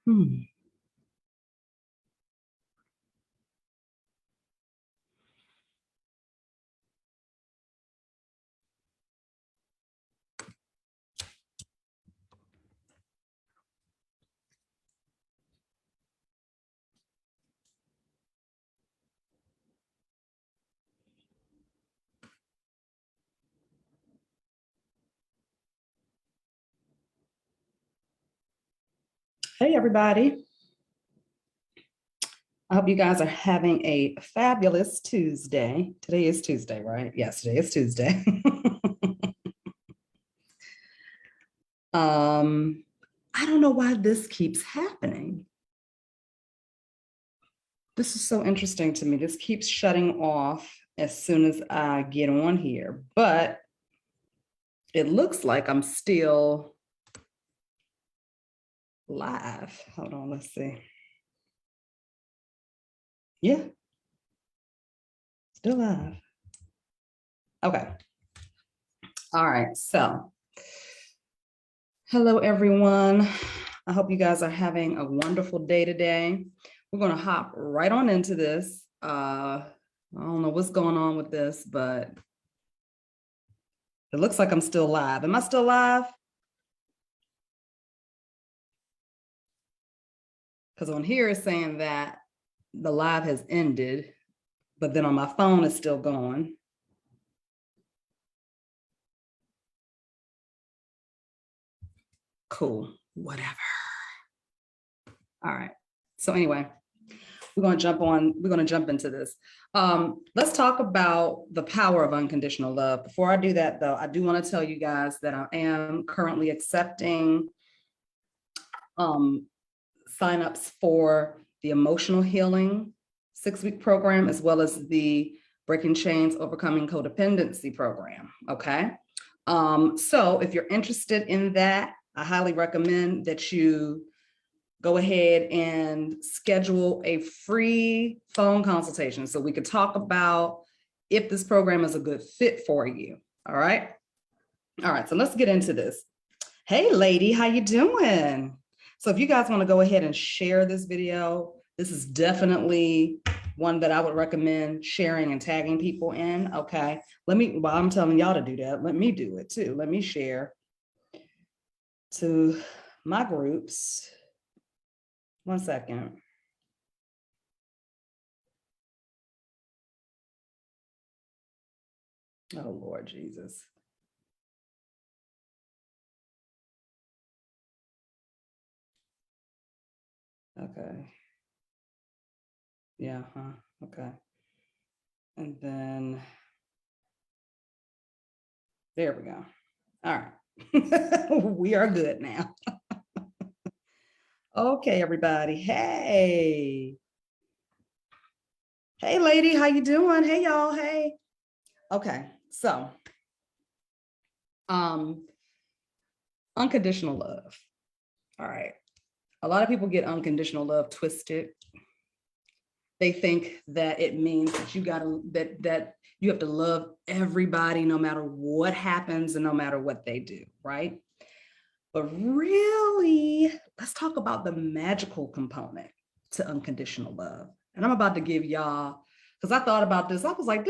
Hmm. Hey, everybody. I hope you guys are having a fabulous Tuesday. Today is Tuesday, right? Yes, today is Tuesday. um, I don't know why this keeps happening. This is so interesting to me. This keeps shutting off as soon as I get on here, but it looks like I'm still live. Hold on, let's see. Yeah, still live. Okay. All right. So, hello, everyone. I hope you guys are having a wonderful day today. We're going to hop right on into this. I don't know what's going on with this, but it looks like I'm still live. Am I still live? Because on here it's saying that the live has ended, but then on my phone it's still going. Cool, whatever. All right. So anyway, we're going to jump into this. Let's talk about the power of unconditional love. Before I do that, though, I do want to tell you guys that I am currently accepting signups for the emotional healing 6-week program, as well as the Breaking Chains, Overcoming Codependency program. Okay. So if you're interested in that, I highly recommend that you go ahead and schedule a free phone consultation so we could talk about if this program is a good fit for you. All right. All right. So let's get into this. Hey, lady, how you doing? So if you guys want to go ahead and share this video, this is definitely one that I would recommend sharing and tagging people in. Okay. While I'm telling y'all to do that, let me do it too. Let me share to my groups. 1 second. Oh, Lord Jesus. Okay. Yeah, huh? Okay. And then there we go. All right. We are good now. Okay, everybody. Hey. Hey, lady, how you doing? Hey, y'all. Hey. Okay. So, unconditional love. All right. A lot of people get unconditional love twisted. They think that it means that you have to love everybody no matter what happens and no matter what they do, right? But really, let's talk about the magical component to unconditional love. And I'm about to give y'all, because I thought about this, I was like,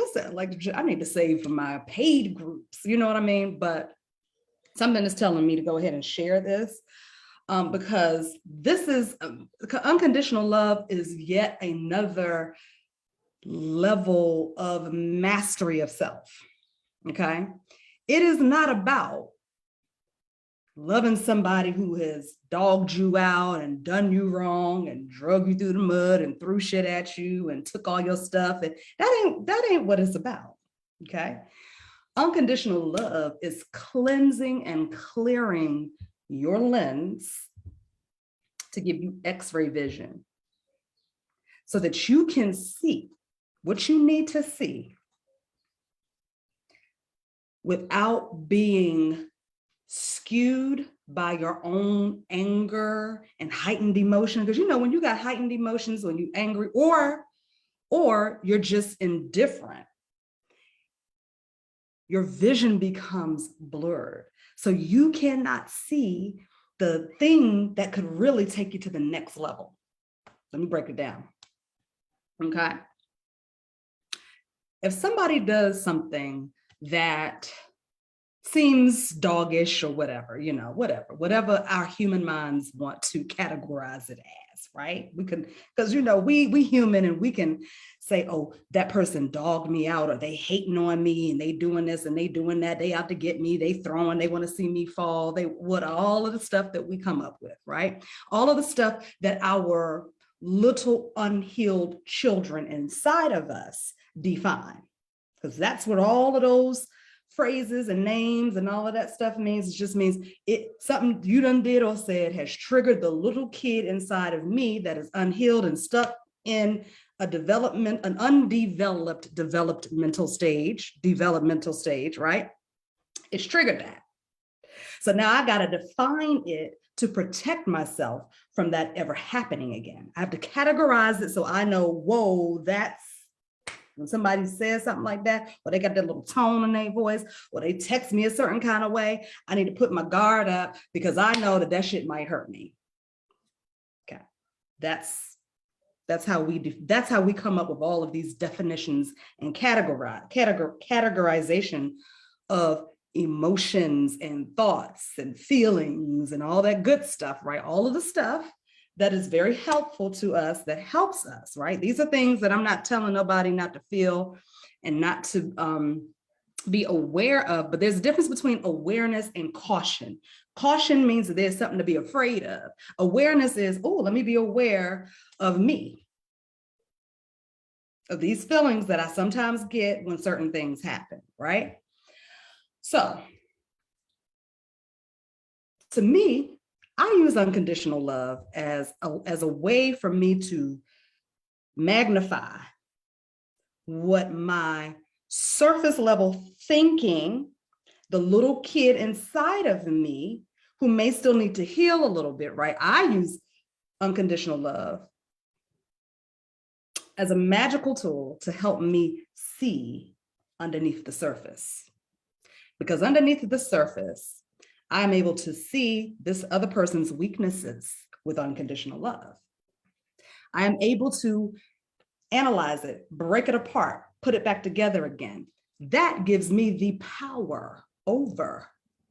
I need to save for my paid groups, you know what I mean? But something is telling me to go ahead and share this. Because this is unconditional love is yet another level of mastery of self. Okay. It is not about loving somebody who has dogged you out and done you wrong and drug you through the mud and threw shit at you and took all your stuff. And that ain't what it's about. Okay. Unconditional love is cleansing and clearing your lens to give you x-ray vision so that you can see what you need to see without being skewed by your own anger and heightened emotion. Because when you got heightened emotions, when you're angry or you're just indifferent, your vision becomes blurred. So you cannot see the thing that could really take you to the next level. Let me break it down. Okay. If somebody does something that seems doggish or whatever, whatever our human minds want to categorize it as, right? We can, because we human, and we can say, oh, that person dogged me out, or they hating on me, and they doing this and they doing that, they out to get me, they throwing, they want to see me fall, all of the stuff that we come up with, right? All of the stuff that our little unhealed children inside of us define, because that's what all of those phrases and names and all of that stuff means. It just means something you done did or said has triggered the little kid inside of me that is unhealed and stuck in an undeveloped developmental stage, right? It's triggered that. So now I got to define it to protect myself from that ever happening again. I have to categorize it so I know, whoa, that's when somebody says something like that, or they got that little tone in their voice, or they text me a certain kind of way, I need to put my guard up because I know that shit might hurt me. Okay, that's how we come up with all of these definitions and categorization of emotions and thoughts and feelings and all that good stuff, right? All of the stuff that is very helpful to us, that helps us, right? These are things that I'm not telling nobody not to feel and not to be aware of, but there's a difference between awareness and caution. Caution means that there's something to be afraid of. Awareness is, oh, let me be aware of me, of these feelings that I sometimes get when certain things happen, right? So, to me, I use unconditional love as a way for me to magnify what my surface level thinking, the little kid inside of me who may still need to heal a little bit, right? I use unconditional love as a magical tool to help me see underneath the surface. Because underneath the surface, I'm able to see this other person's weaknesses with unconditional love. I am able to analyze it, break it apart, put it back together again. That gives me the power over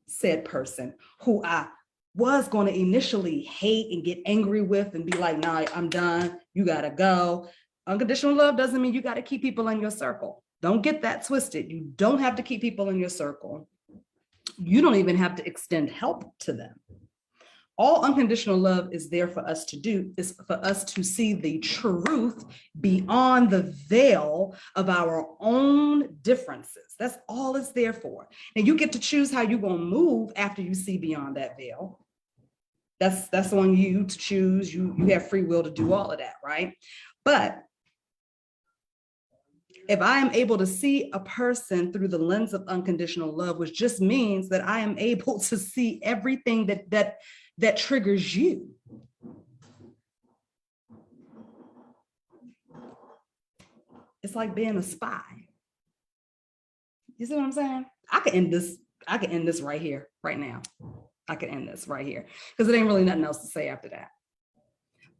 said person who I was going to initially hate and get angry with and be like, nah, I'm done. You got to go. Unconditional love doesn't mean you got to keep people in your circle. Don't get that twisted. You don't have to keep people in your circle. You don't even have to extend help to them. All unconditional love is there for us to do is for us to see the truth beyond the veil of our own differences. That's all it's there for. And you get to choose how you're going to move after you see beyond that veil. That's on you to choose. You have free will to do all of that, right? But if I am able to see a person through the lens of unconditional love, which just means that I am able to see everything that triggers you. It's like being a spy. You see what I'm saying? I could end this right here, right now. I could end this right here because it ain't really nothing else to say after that.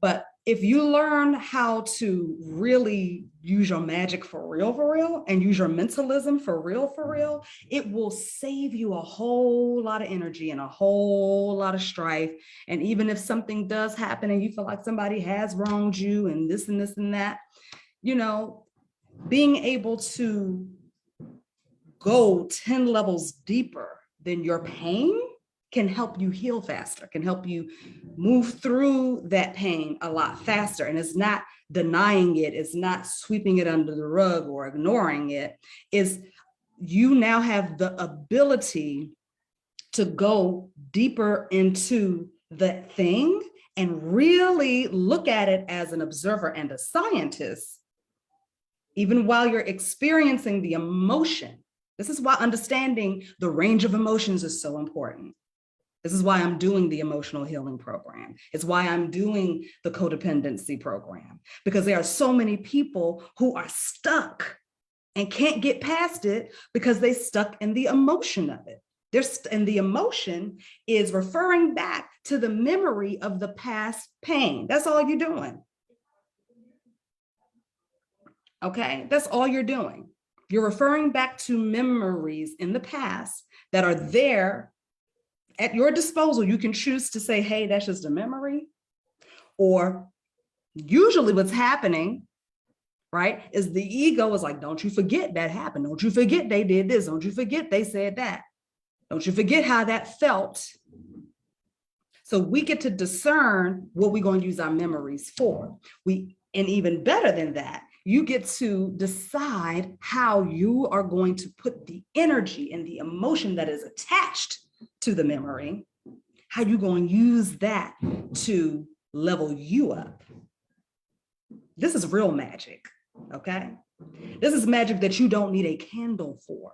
But if you learn how to really use your magic for real, and use your mentalism for real, it will save you a whole lot of energy and a whole lot of strife. And even if something does happen and you feel like somebody has wronged you and this and that, being able to go 10 levels deeper than your pain can help you heal faster, can help you move through that pain a lot faster. And it's not denying it, it's not sweeping it under the rug or ignoring it. Is you now have the ability to go deeper into that thing and really look at it as an observer and a scientist, even while you're experiencing the emotion. This is why understanding the range of emotions is so important. This is why I'm doing the emotional healing program. It's why I'm doing the codependency program, because there are so many people who are stuck and can't get past it because they stuck in the emotion of it. And the emotion is referring back to the memory of the past pain. That's all you're doing. Okay, that's all you're doing. You're referring back to memories in the past that are there at your disposal. You can choose to say, hey, that's just a memory. Or usually what's happening, right, is the ego is like, don't you forget that happened. Don't you forget they did this. Don't you forget they said that. Don't you forget how that felt. So we get to discern what we're going to use our memories for. And even better than that, you get to decide how you are going to put the energy and the emotion that is attached to the memory, how you're going to use that to level you up. This is real magic, okay? This is magic that you don't need a candle for.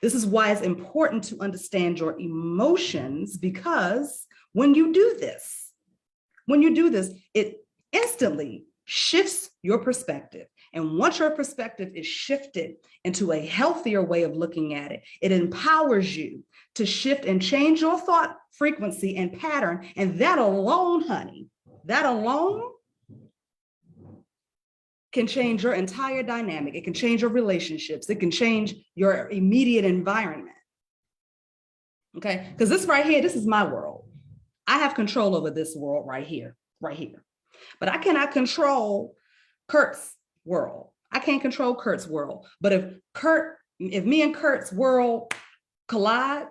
This is why it's important to understand your emotions, because when you do this, it instantly shifts your perspective. And once your perspective is shifted into a healthier way of looking at it, it empowers you to shift and change your thought frequency and pattern. And that alone, honey, that alone can change your entire dynamic. It can change your relationships. It can change your immediate environment. Okay, because this right here, this is my world. I have control over this world right here. But I cannot control Kurt's world. I can't control Kurt's world. But if me and Kurt's world collide,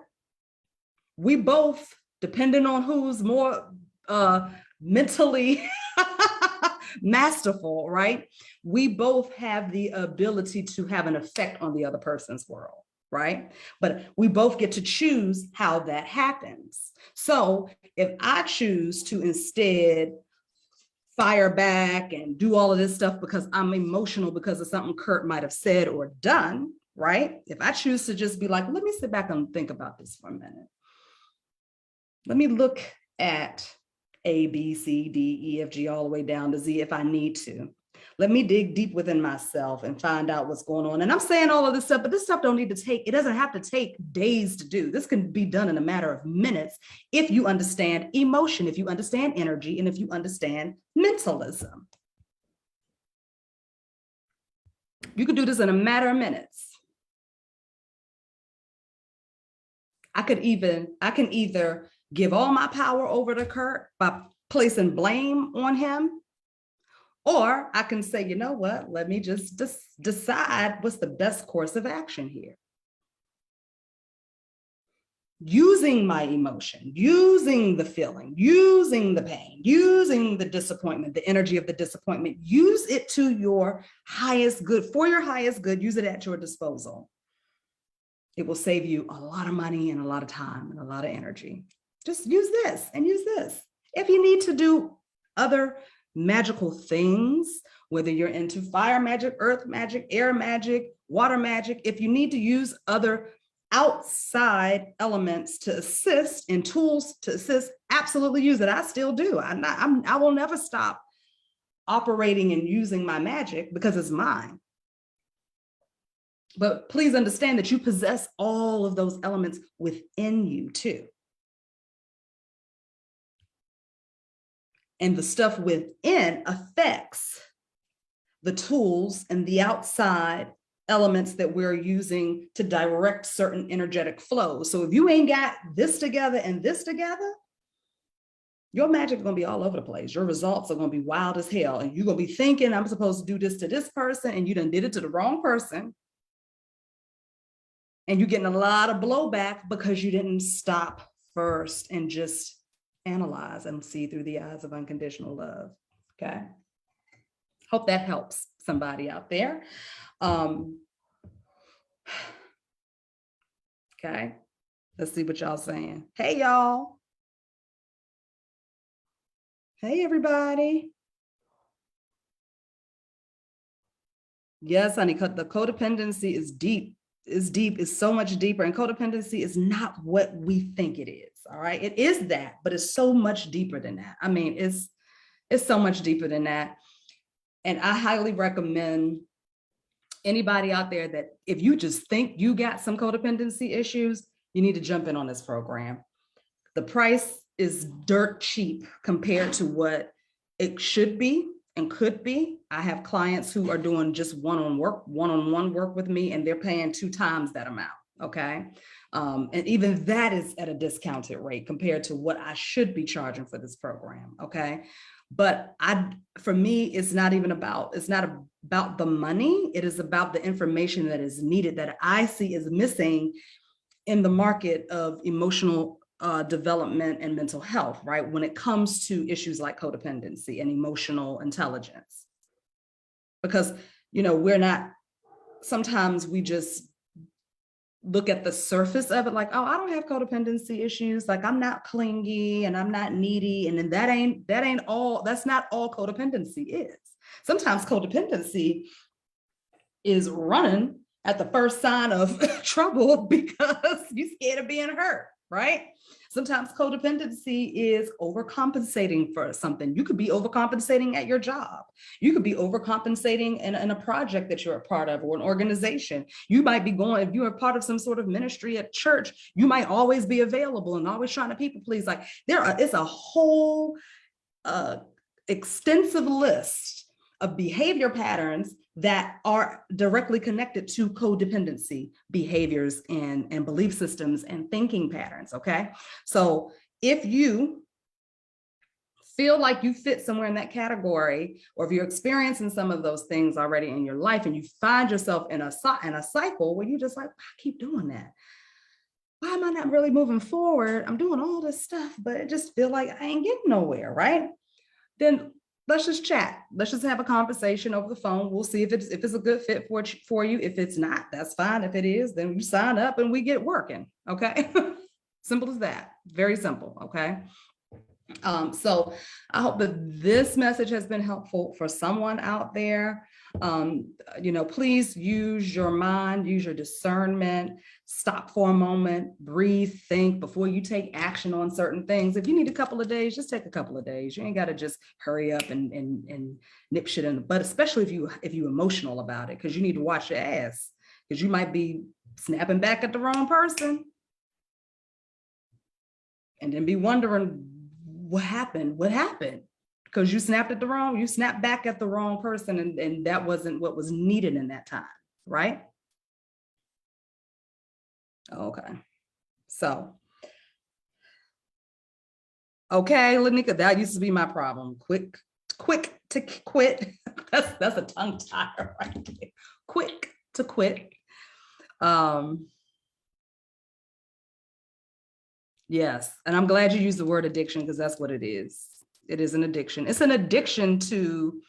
we both, depending on who's more mentally masterful, right? We both have the ability to have an effect on the other person's world, right? But we both get to choose how that happens. So if I choose to instead fire back and do all of this stuff because I'm emotional because of something Kurt might have said or done, right? If I choose to just be like, let me sit back and think about this for a minute. Let me look at A, B, C, D, E, F, G, all the way down to Z if I need to. Let me dig deep within myself and find out what's going on. And I'm saying all of this stuff, but this stuff it doesn't have to take days to do. This can be done in a matter of minutes if you understand emotion, if you understand energy, and if you understand mentalism. You can do this in a matter of minutes. I can either give all my power over to Kurt by placing blame on him, or I can say, you know what, let me just decide what's the best course of action here. Using my emotion, using the feeling, using the pain, using the disappointment, the energy of the disappointment, use it to your highest good, for your highest good, use it at your disposal. It will save you a lot of money and a lot of time and a lot of energy. Just use this and use this. If you need to do other magical things, whether you're into fire magic, earth magic, air magic, water magic, if you need to use other outside elements to assist and tools to assist, absolutely use it. I still do. I will never stop operating and using my magic because it's mine. But please understand that you possess all of those elements within you too. And the stuff within affects the tools and the outside elements that we're using to direct certain energetic flows. So if you ain't got this together and this together, your magic is going to be all over the place. Your results are going to be wild as hell. And you're going to be thinking, I'm supposed to do this to this person, and you done did it to the wrong person. And you're getting a lot of blowback because you didn't stop first and just analyze and see through the eyes of unconditional love. Okay. Hope that helps somebody out there. Okay. Let's see what y'all saying. Hey, y'all. Hey, everybody. Yes, honey, the codependency is deep. Is so much deeper, and codependency is not what we think it is. All right, it is that, but it's so much deeper than that. I mean, it's so much deeper than that. And I highly recommend anybody out there that if you just think you got some codependency issues, you need to jump in on this program. The price is dirt cheap compared to what it should be and could be. I have clients who are doing just one-on-one work with me, and they're paying 2 times that amount. Okay. And even that is at a discounted rate compared to what I should be charging for this program. Okay. But for me, it's not about the money. It is about the information that is needed, that I see is missing in the market of emotional development and mental health, right? When it comes to issues like codependency and emotional intelligence. Because, sometimes we just look at the surface of it like, oh, I don't have codependency issues. Like, I'm not clingy and I'm not needy. And then that's not all codependency is. Sometimes codependency is running at the first sign of trouble because you're scared of being hurt, right? Sometimes codependency is overcompensating for something. You could be overcompensating at your job. You could be overcompensating in a project that you're a part of, or an organization. You might be if you're a part of some sort of ministry at church, you might always be available and always trying to people please. Like, it's a whole extensive list of behavior patterns that are directly connected to codependency behaviors and belief systems and thinking patterns. Okay. So if you feel like you fit somewhere in that category, or if you're experiencing some of those things already in your life, and you find yourself in a cycle where you just like, I keep doing that. Why am I not really moving forward? I'm doing all this stuff, but it just feel like I ain't getting nowhere. Right. Then let's just chat. Let's just have a conversation over the phone. We'll see if it's a good fit for you. If it's not, that's fine. If it is, then you sign up and we get working. Okay. Simple as that. Very simple. Okay. So I hope that this message has been helpful for someone out there. Please use your mind, use your discernment, stop for a moment, breathe, think before you take action on certain things. If you need a couple of days, just take a couple of days. You ain't got to just hurry up and nip shit in the butt, especially if you're emotional about it, because you need to watch your ass, because you might be snapping back at the wrong person and then be wondering what happened, because you snapped back at the wrong person, and that wasn't what was needed in that time, right? Okay. So, okay, Lanika, that used to be my problem. Quick to quit. That's a tongue tire right there. Quick to quit. Yes, and I'm glad you used the word addiction, because that's what it is. It is an addiction. It's an addiction to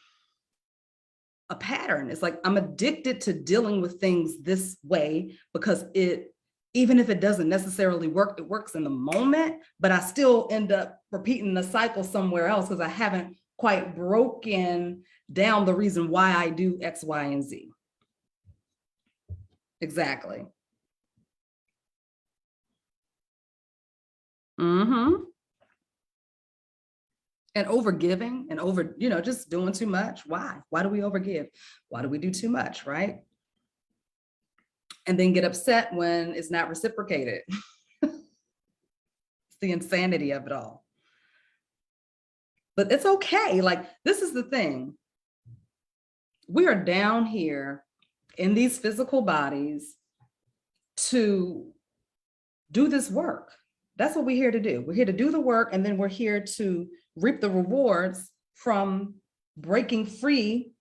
a pattern. It's like, I'm addicted to dealing with things this way, because even if it doesn't necessarily work, it works in the moment, but I still end up repeating the cycle somewhere else because I haven't quite broken down the reason why I do X, Y, and Z. Exactly. Mm-hmm. And overgiving and just doing too much. Why? Why do we overgive? Why do we do too much, right? And then get upset when it's not reciprocated. It's the insanity of it all. But it's okay. Like, this is the thing. We are down here in these physical bodies to do this work. That's what we're here to do. We're here to do the work, and then we're here to reap the rewards from breaking free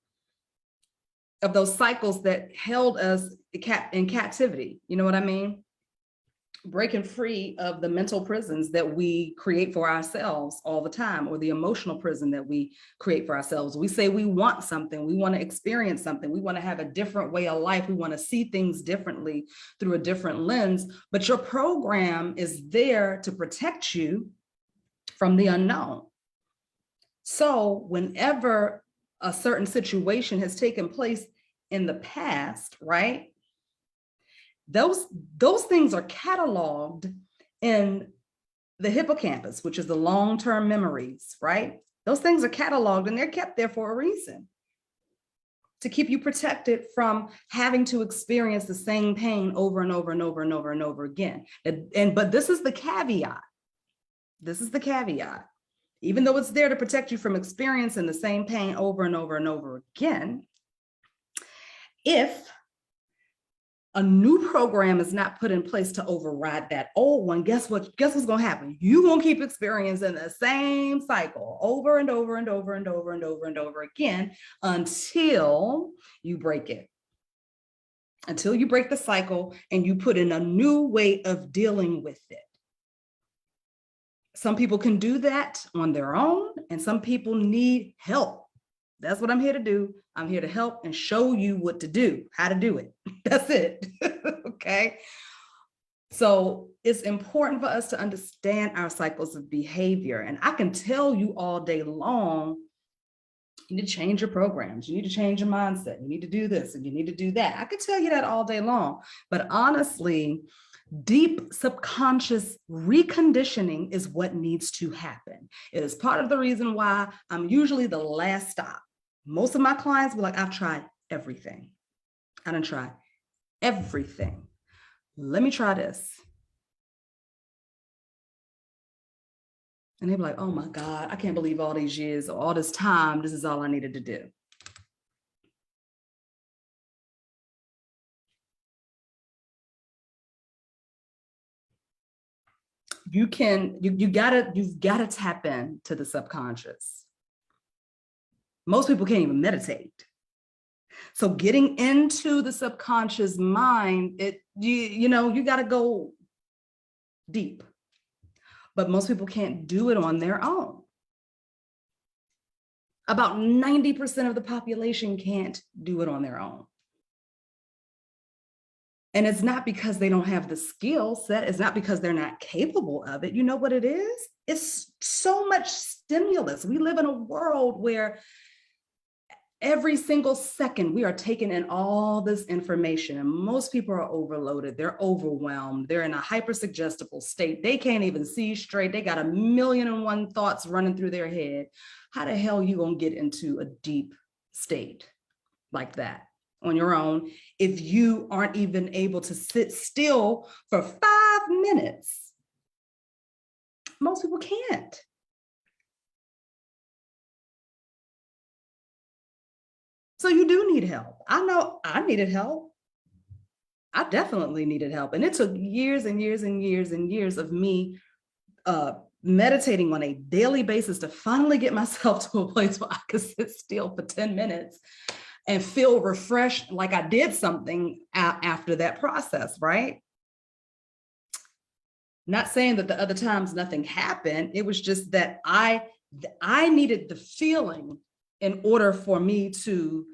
of those cycles that held us in captivity. You know what I mean? Breaking free of the mental prisons that we create for ourselves all the time, or the emotional prison that we create for ourselves. We say we want something, we want to experience something, we want to have a different way of life, we want to see things differently through a different lens, but your program is there to protect you from the unknown. So whenever a certain situation has taken place in the past, right? Those things are cataloged in the hippocampus, which is the long-term memories, right? Those things are cataloged and they're kept there for a reason. to keep you protected from having to experience the same pain over and over and over and over and over again. But this is the caveat. This is the caveat. Even though it's there to protect you from experiencing the same pain over and over and over again, if a new program is not put in place to override that old one, guess what's going to happen? You're going to keep experiencing the same cycle over and over and over and over and over and over again until you break it. Until you break the cycle and you put in a new way of dealing with it. Some people can do that on their own, and some people need help. That's what I'm here to do. I'm here to help and show you what to do, how to do it. That's it. Okay. So it's important for us to understand our cycles of behavior. And I can tell you all day long, you need to change your programs. You need to change your mindset. You need to do this and you need to do that. I could tell you that all day long. But honestly, deep subconscious reconditioning is what needs to happen. It is part of the reason why I'm usually the last stop. Most of my clients be like, I've tried everything. I done tried everything. Let me try this. And they be like, oh my God, I can't believe all these years, all this time, this is all I needed to do. You've gotta tap into the subconscious. Most people can't even meditate. So getting into the subconscious mind, you got to go deep. But most people can't do it on their own. About 90% of the population can't do it on their own. And it's not because they don't have the skill set. It's not because they're not capable of it. You know what it is? It's so much stimulus. We live in a world where every single second we are taking in all this information, and most people are overloaded. They're overwhelmed. They're in a hypersuggestible state. They can't even see straight. They got 1,000,001 thoughts running through their head. How the hell are you gonna get into a deep state like that on your own if you aren't even able to sit still for 5 minutes? Most people can't. So you do need help. I know I needed help. I definitely needed help. And it took years and years and years and years of me meditating on a daily basis to finally get myself to a place where I could sit still for 10 minutes and feel refreshed, like I did something after that process, right? Not saying that the other times nothing happened. It was just that I needed the feeling in order for me to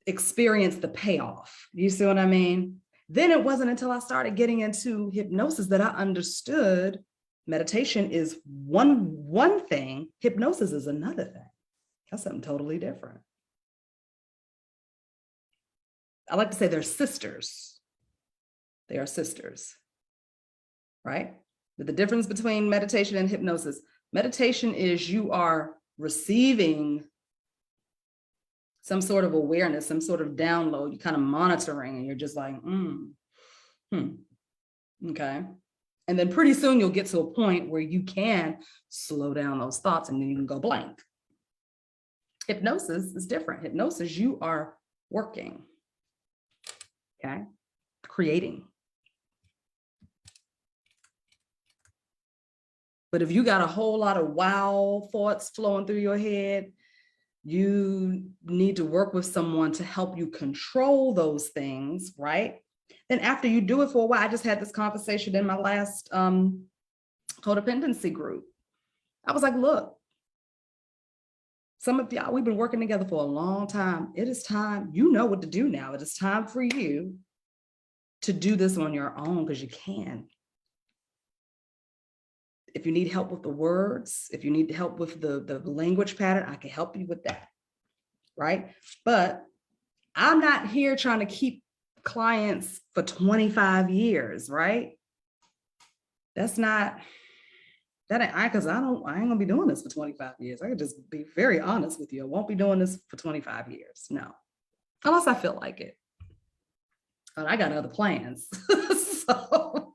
experience the payoff. You see what I mean? Then it wasn't until I started getting into hypnosis that I understood meditation is one thing, hypnosis is another thing. That's something totally different. I like to say they're sisters. They are sisters, right? But the difference between meditation and hypnosis, meditation is you are receiving some sort of awareness, some sort of download, you're kind of monitoring and you're just like, okay. And then pretty soon you'll get to a point where you can slow down those thoughts and then you can go blank. Hypnosis is different. Hypnosis, you are working, okay? Creating. But if you got a whole lot of wow thoughts flowing through your head, you need to work with someone to help you control those things, right? Then after you do it for a while, I just had this conversation in my last codependency group. I was like, look, some of y'all, we've been working together for a long time. It is time, you know what to do now. It is time for you to do this on your own because you can. If you need help with the words, if you need help with the language pattern, I can help you with that, right? But I'm not here trying to keep clients for 25 years, right? That's not That ain't because I ain't gonna be doing this for 25 years. I could just be very honest with you. I won't be doing this for 25 years. No, unless I feel like it. But I got other plans. So,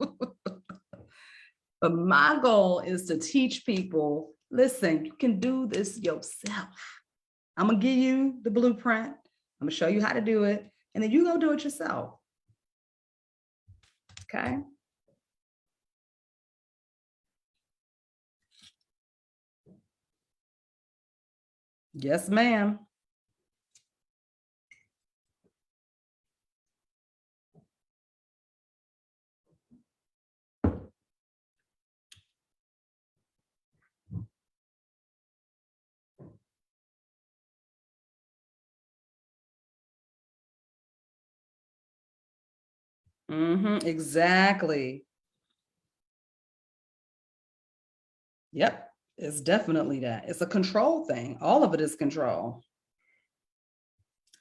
but my goal is to teach people, listen, you can do this yourself. I'm gonna give you the blueprint. I'm gonna show you how to do it, and then you go do it yourself. Okay. Yes, ma'am. Exactly. Yep. It's definitely that. It's a control thing. All of it is control.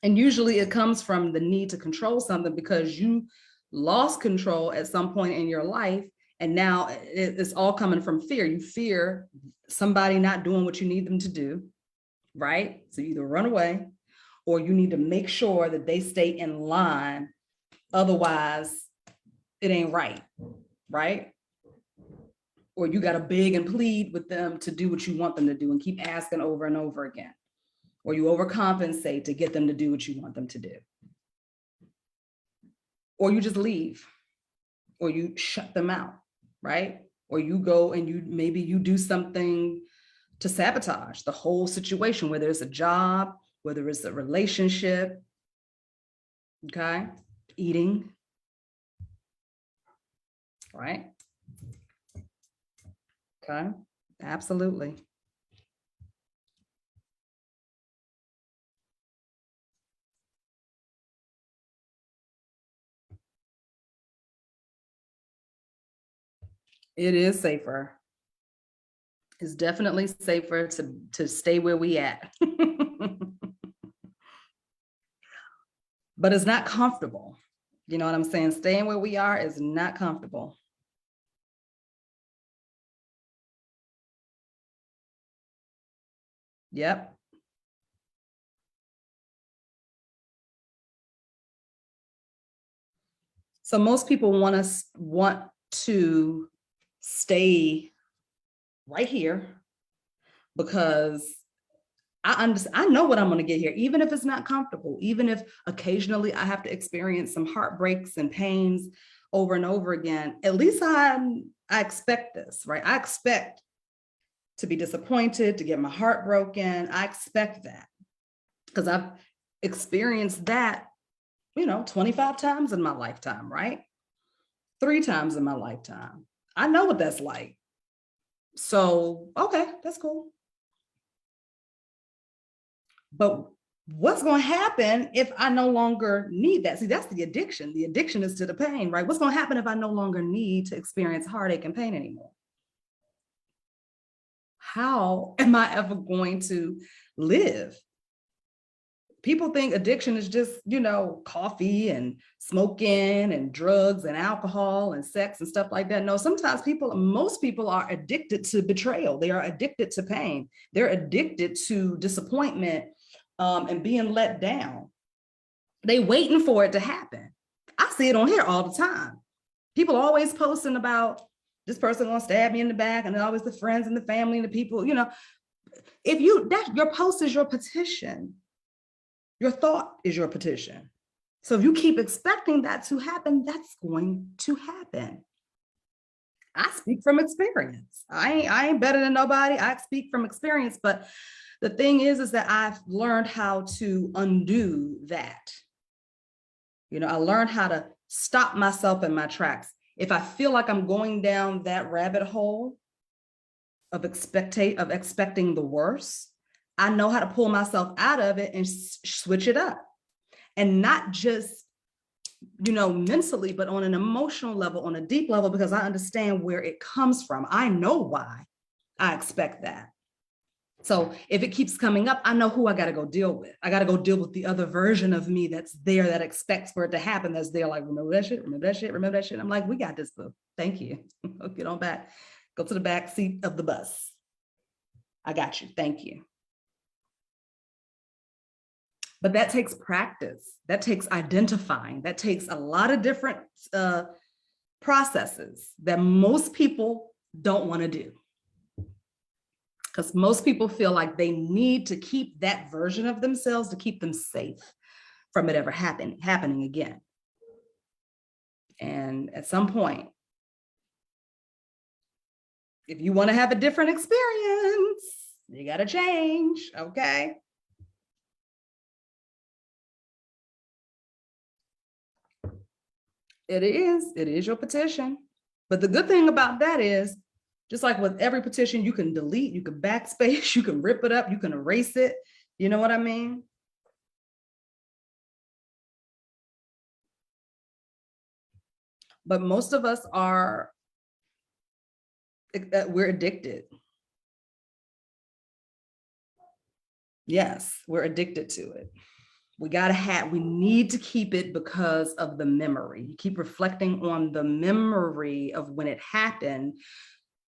And usually it comes from the need to control something because you lost control at some point in your life. And now it's all coming from fear. You fear somebody not doing what you need them to do, right? So you either run away or you need to make sure that they stay in line. Otherwise, it ain't right, right? Or you got to beg and plead with them to do what you want them to do and keep asking over and over again. Or you overcompensate to get them to do what you want them to do. Or you just leave, or you shut them out, right? Or you go and maybe you do something to sabotage the whole situation, whether it's a job, whether it's a relationship, okay? Eating, right? Okay, absolutely. It is safer. It's definitely safer to stay where we at. But it's not comfortable. You know what I'm saying? Staying where we are is not comfortable. Yep. So most people want to stay right here because I know what I'm going to get here, even if it's not comfortable, even if occasionally I have to experience some heartbreaks and pains over and over again. At least I expect this, right? I expect to be disappointed, to get my heart broken. I expect that because I've experienced that, 25 times in my lifetime, right? 3 times in my lifetime. I know what that's like. So, okay, that's cool. But what's going to happen if I no longer need that? See, that's the addiction. The addiction is to the pain, right? What's going to happen if I no longer need to experience heartache and pain anymore? How am I ever going to live? People think addiction is just, coffee and smoking and drugs and alcohol and sex and stuff like that. No, sometimes most people are addicted to betrayal. They are addicted to pain. They're addicted to disappointment and being let down. They waiting for it to happen. I see it on here all the time. People always posting about this person gonna stab me in the back, and always the friends and the family and the people, if your post is your petition. Your thought is your petition. So if you keep expecting that to happen, that's going to happen. I speak from experience. I ain't better than nobody. I speak from experience, but the thing is that I've learned how to undo that. I learned how to stop myself in my tracks. If I feel like I'm going down that rabbit hole of expecting the worst, I know how to pull myself out of it and switch it up. And not just, mentally, but on an emotional level, on a deep level, because I understand where it comes from. I know why I expect that. So if it keeps coming up, I know who I got to go deal with. I got to go deal with the other version of me that's there, that expects for it to happen. That's there, like, remember that shit, remember that shit, remember that shit. I'm like, we got this, boo. Thank you. Get on back. Go to the back seat of the bus. I got you. Thank you. But that takes practice. That takes identifying. That takes a lot of different processes that most people don't want to do. Because most people feel like they need to keep that version of themselves to keep them safe from it ever happening again. And at some point, if you want to have a different experience, you got to change, okay? It is your petition. But the good thing about that is, just like with every petition, you can delete, you can backspace, you can rip it up, you can erase it. You know what I mean? But most of us we're addicted. Yes, we're addicted to it. We need to keep it because of the memory. You keep reflecting on the memory of when it happened.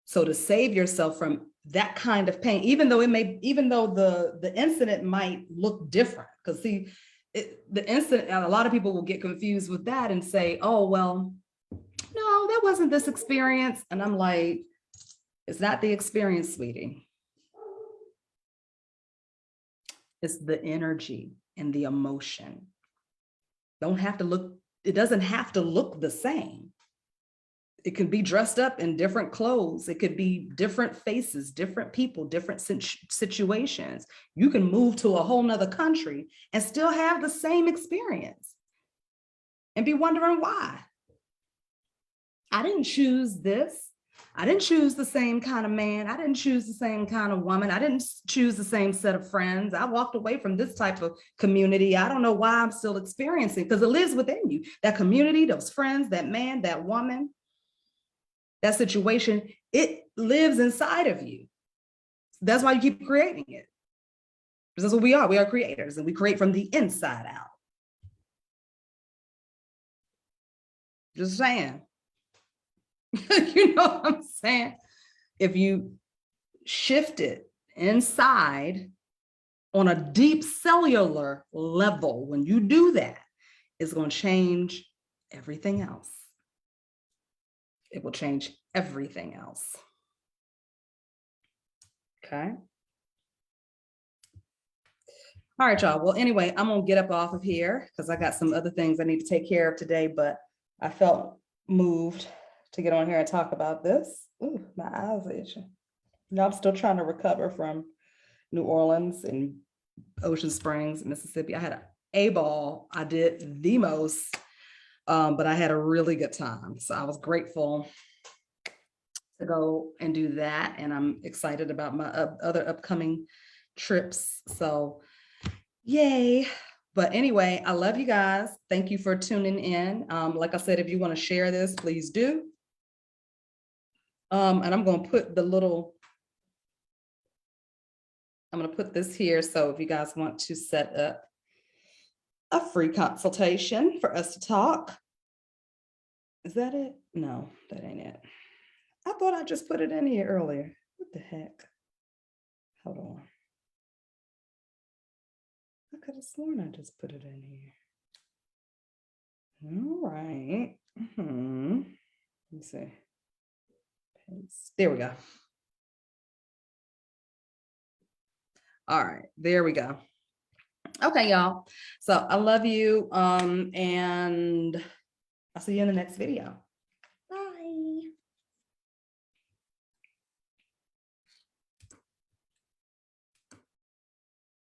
So to save yourself from that kind of pain, even though the incident might look different, because see, the incident, and a lot of people will get confused with that and say, oh, well, no, that wasn't this experience. And I'm like, it's not the experience, sweetie. It's the energy and the emotion. It doesn't have to look the same. It can be dressed up in different clothes. It could be different faces, different people, different situations. You can move to a whole nother country and still have the same experience and be wondering why. I didn't choose this. I didn't choose the same kind of man. I didn't choose the same kind of woman. I didn't choose the same set of friends. I walked away from this type of community. I don't know why I'm still experiencing, because it lives within you. That community, those friends, that man, that woman, that situation, it lives inside of you. That's why you keep creating it. Because that's what we are. We are creators, and we create from the inside out. Just saying. You know what I'm saying? If you shift it inside on a deep cellular level, when you do that, it's going to change everything else. It will change everything else. Okay. All right, y'all. Well, anyway, I'm going to get up off of here because I got some other things I need to take care of today, but I felt moved to get on here and talk about this. Ooh, my eyes are itching. No, I'm still trying to recover from New Orleans and Ocean Springs, Mississippi. I had an A-ball. I did the most, but I had a really good time. So I was grateful to go and do that. And I'm excited about my other upcoming trips. So yay. But anyway, I love you guys. Thank you for tuning in. Like I said, if you want to share this, please do. And I'm going to put I'm going to put this here. So if you guys want to set up a free consultation for us to talk. Is that it? No, that ain't it. I thought I just put it in here earlier. What the heck? Hold on. I could have sworn I just put it in here. All right. Let me see. Paste. There we go. All right, there we go. Okay, y'all. So I love you. And I'll see you in the next video.